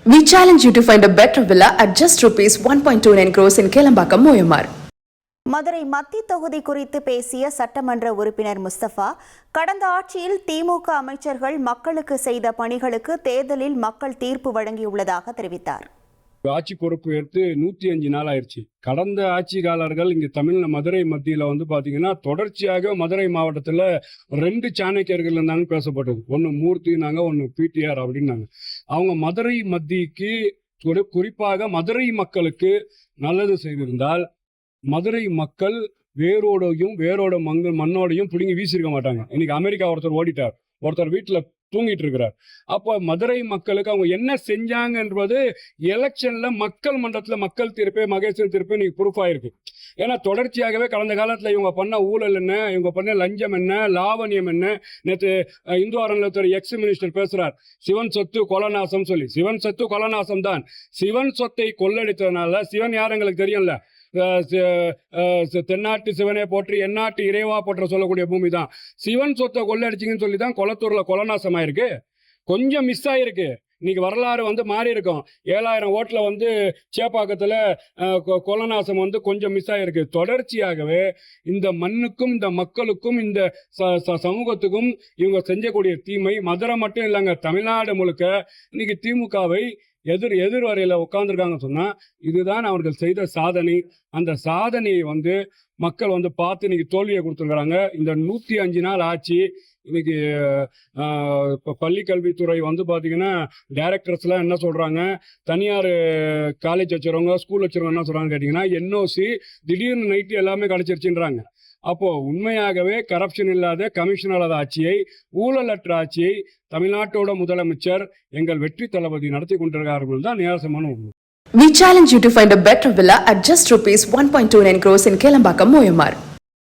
We challenge you to find a better villa at just rupees 1.29 crores in Kelambakam, Moyamar. Madurai மத்திய தொகுதி குறித்து பேசிய சட்டமன்ற உறுப்பினர் முஸ்தபா, கடந்த ஆட்சியில் திமுக அமைச்சர்கள் மக்களுக்கு செய்த பணிகளுக்கு தேர்தலில் மக்கள் தீர்ப்பு வழங்கியுள்ளதாக தெரிவித்தார். ஆட்சி பொறுப்பு ஏற்று 105 நாள் ஆயிடுச்சு. கடந்த ஆட்சியாளர்கள் இங்க மதுரை மத்தியில பாத்தீங்கன்னா தொடர்ச்சியாக மதுரை மாவட்டத்துல 2 சாணக்கியர்கள் இருந்தாங்க பேசப்பட்டது. ஒன்னு மூர்த்தினாங்க, ஒன்னு பிடிஆர் அப்படின்னாங்க. அவங்க மதுரை மத்திக்கு குறிப்பாக மதுரை மக்களுக்கு நல்லது செய்திருந்தால் மதுரை மக்கள் வேரோட மண்ணோடையும் பிடுங்கி வீசிருக்க மாட்டாங்க. இன்னைக்கு அமெரிக்கா ஒருத்தர் ஓடிட்டார், ஒருத்தர் வீட்டுல தூங்கிட்டு இருக்கிறார். அப்போ மதுரை மக்களுக்கு அவங்க என்ன செஞ்சாங்க என்பது எலெக்ஷன்ல மக்கள் மன்றத்துல மக்கள் தீர்ப்பே மகேஸ்வரன் தீர்ப்பே நீங்க ப்ரூஃப் ஆயிருக்கு. ஏன்னா தொடர்ச்சியாகவே கடந்த காலத்துல இவங்க பண்ண ஊழல் என்ன, இவங்க பண்ண லஞ்சம் என்ன, லாவணியம் என்ன. நேற்று இந்து அறநிலையத்துறை எக்ஸ் மினிஸ்டர் பேசுறார், சிவன் சொத்து கொலநாசம் சொல்லி. சிவன் சொத்து கொலநாசம் தான். சிவன் சொத்தை கொள்ளடித்ததுனால சிவன் யார் எங்களுக்கு தெரியும்ல. தென்னாட்டு சிவனே போற்றி எந்நாட்டு இறைவா போற்ற சொல்லக்கூடிய பூமி தான். சிவன் சொத்தை கொள்ளடிச்சிங்கன்னு சொல்லி தான் கொளத்தூர்ல கொலநாசம் ஆயிருக்கு. கொஞ்சம் மிஸ் ஆயிருக்கு. இன்னைக்கு வரலாறு மாறி இருக்கும். 7000 ஓட்டுல சேப்பாக்கத்துல கொலநாசம் கொஞ்சம் மிஸ் ஆயிருக்கு. தொடர்ச்சியாகவே இந்த மண்ணுக்கும் இந்த மக்களுக்கும் இந்த சமூகத்துக்கும் இவங்க செஞ்சக்கூடிய தீமை மதுரை மட்டும் இல்லைங்க, தமிழ்நாடு முழுக்க இன்னைக்கு திமுகவை எதிர் வரையில உட்கார்ந்துருக்காங்க சொன்னா இதுதான் அவர்கள் செய்த சாதனை. அந்த சாதனையை மக்கள் பார்த்து இன்னைக்கு தோல்வியை கொடுத்துருக்காங்க. இந்த 105 நாள் ஆட்சி இன்னைக்கு பள்ளி கல்வித்துறை பாத்தீங்கன்னா டைரக்டர்ஸ்லாம் என்ன சொல்றாங்க, தனியார் காலேஜ் வச்சுருவங்க ஸ்கூல் வச்சுருவங்க என்ன சொல்றாங்க கேட்டீங்கன்னா என்ஓசி திடீர்னு நைட்டு எல்லாமே கிடைச்சிருச்சுன்றாங்க. அப்போ உண்மையாகவே கரப்ஷன் இல்லாத கமிஷன் இல்லாத ஆட்சியை, ஊழலற்ற ஆட்சியை தமிழ்நாட்டோட முதலமைச்சர் எங்கள் வெற்றி தளபதி நடத்தி கொண்டிருக்கிறார்கள் தான் நியாசமான உண்மை. We challenge you to find a better villa at just rupees 1.29 crores in Kelambakam, Moyamar.